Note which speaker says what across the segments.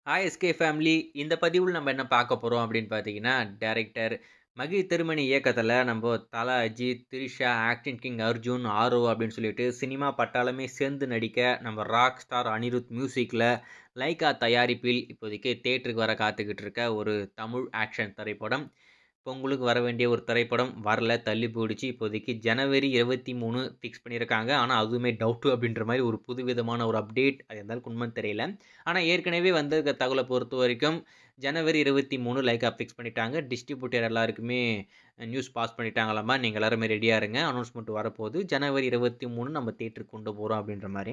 Speaker 1: Hi SK family. இந்த பதிவில் நம்ம என்ன பார்க்க போறோம் அப்படின்னு பார்த்தீங்கன்னா, டைரக்டர் மகி திருமணி இயக்கத்தில நம்ப தல அஜித், திரிஷா, ஆக்ஷன் கிங் அர்ஜுன், ஆரவ் அப்படின்னு சொல்லிட்டு சினிமா பட்டாளமே சேர்ந்து நடிக்க, நம்ம ராக் ஸ்டார் அனிருத் மியூசிக்ல லைக்கா தயாரிப்பில் இப்போதைக்கு தியேட்டருக்கு வர காத்துக்கிட்டு இருக்க ஒரு தமிழ் ஆக்ஷன் திரைப்படம். பொங்கலுக்கு வர வேண்டிய ஒரு திரைப்படம் வரல, தள்ளி போயிடுச்சு. இப்போதைக்கு ஜனவரி 23 ஃபிக்ஸ் பண்ணியிருக்காங்க. ஆனா, அதுவுமே டவுட்டு அப்படின்ற மாரி ஒரு புதுவிதமான ஒரு அப்டேட். அது எந்த அளவுக்கு உண்மைன்னு தெரியல. ஆனா, ஏற்கனவே வந்திருக்க தகவல பொறுத்தவரைக்கும் ஜனவரி 23 லைக்கா ஃபிக்ஸ் பண்ணிட்டாங்க. டிஸ்ட்ரிபியூட்டர் எல்லாருக்குமே நியூஸ் பாஸ் பண்ணிட்டாங்களாமா. நீங்க எல்லாருமே ரெடியா இருங்க. அனௌன்ஸ்மென்ட் வரப்போது. ஜனவரி 23 நம்ம தியேட்டருக்கு கொண்டு போறோம் அப்படின்ற மாரி.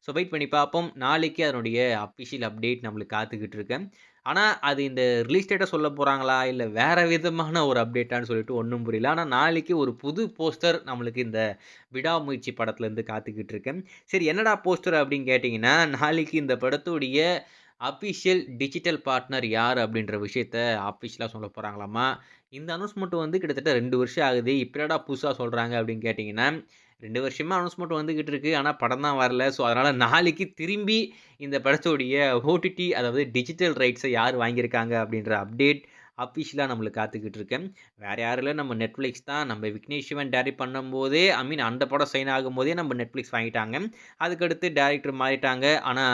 Speaker 1: ஸோ வெயிட் பண்ணி பார்ப்போம். நாளைக்கு அதனுடைய அஃபிஷியல் அப்டேட் நம்மளுக்கு காத்துக்கிட்டு இருக்கு. ஆனா, அது இந்த ரிலீஸ் டேட்ட சொல்ல போறாங்களா? இல்ல வேற விதமான ஒரு அப்டேட்டான்னு சொல்லிட்டு ஒண்ணும் புரியல. ஆனா, நாளைக்கு ஒரு புது போஸ்டர் நம்மளுக்கு இந்த விடாமுயற்சி படத்துலருந்து காத்துக்கிட்டு இருக்கு. சரி என்னடா போஸ்டர் அப்படின்னு கேட்டீங்கன்னா, நாளைக்கு இந்த படத்துடைய அஃபிஷியல் டிஜிட்டல் பார்ட்னர் யார் அப்படின்ற விஷயத்த அஃபிஷியலா சொல்லப் போறாங்களாமா. இந்த அனௌன்ஸ்மென்ட் வந்து கிட்டத்தட்ட 2 வருஷம் ஆகுது. இப்ப என்னடா புதுசா சொல்றாங்க அப்படின்னு கேட்டீங்கன்னா, 2 வருஷமா அனௌன்ஸ்மென்ட் வந்துகிட்டு இருக்கு. ஆனா, படம் தான் வரல. ஸோ, அதனால நாளைக்கு திரும்பி இந்த படத்துடைய ஓடிடி அதாவது டிஜிட்டல் ரைட்ஸை யார் வாங்கியிருக்காங்க அப்படின்ற அப்டேட் அஃபிஷியலா நம்மளுக்கு காத்துக்கிட்டு இருக்கு. வேற யாரும் இல்ல நம்ம Netflix தான். நம்ம விக்னேஷ் சிவன் டைரக்ட் பண்ணும்போதே அந்த படம் சைன் ஆகும்போதே நம்ம Netflix வாங்கிட்டாங்க. அதுக்கடுத்து டைரக்டர் மாறிட்டாங்க. ஆனா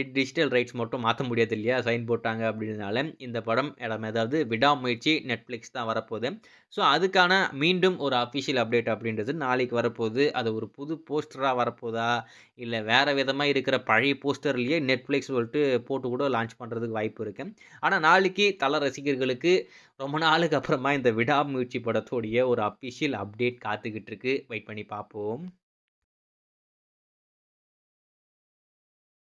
Speaker 1: டிஜிட்டல் ரைட்ஸ் மட்டும் மாத்த முடியாது இல்லையா? சைன் போட்டாங்க அப்படின்றதுனால இந்த படம் அதாவது விடாமுயற்சி Netflix தான் வரப்போது. ஸோ அதுக்கான மீண்டும் ஒரு அஃபிஷியல் அப்டேட் அப்படின்றது நாளைக்கு வரப்போது. அது ஒரு புது போஸ்டரா வரப்போதா? இல்ல வேற விதமா இருக்கிற பழைய போஸ்டர்லயே Netflix சொல்லிட்டு போட்டு கூட லான்ச் பண்றதுக்கு வாய்ப்பு இருக்கு. ஆனா நாளைக்கு தல ரசிகர்களுக்கு ரொம்ப நாளுக்கு அப்புறமா இந்த விடாமுயற்சி படத்துடைய ஒரு அஃபிஷியல் அப்டேட் காத்துக்கிட்டு இருக்கு. வெயிட் பண்ணி பார்ப்போம்.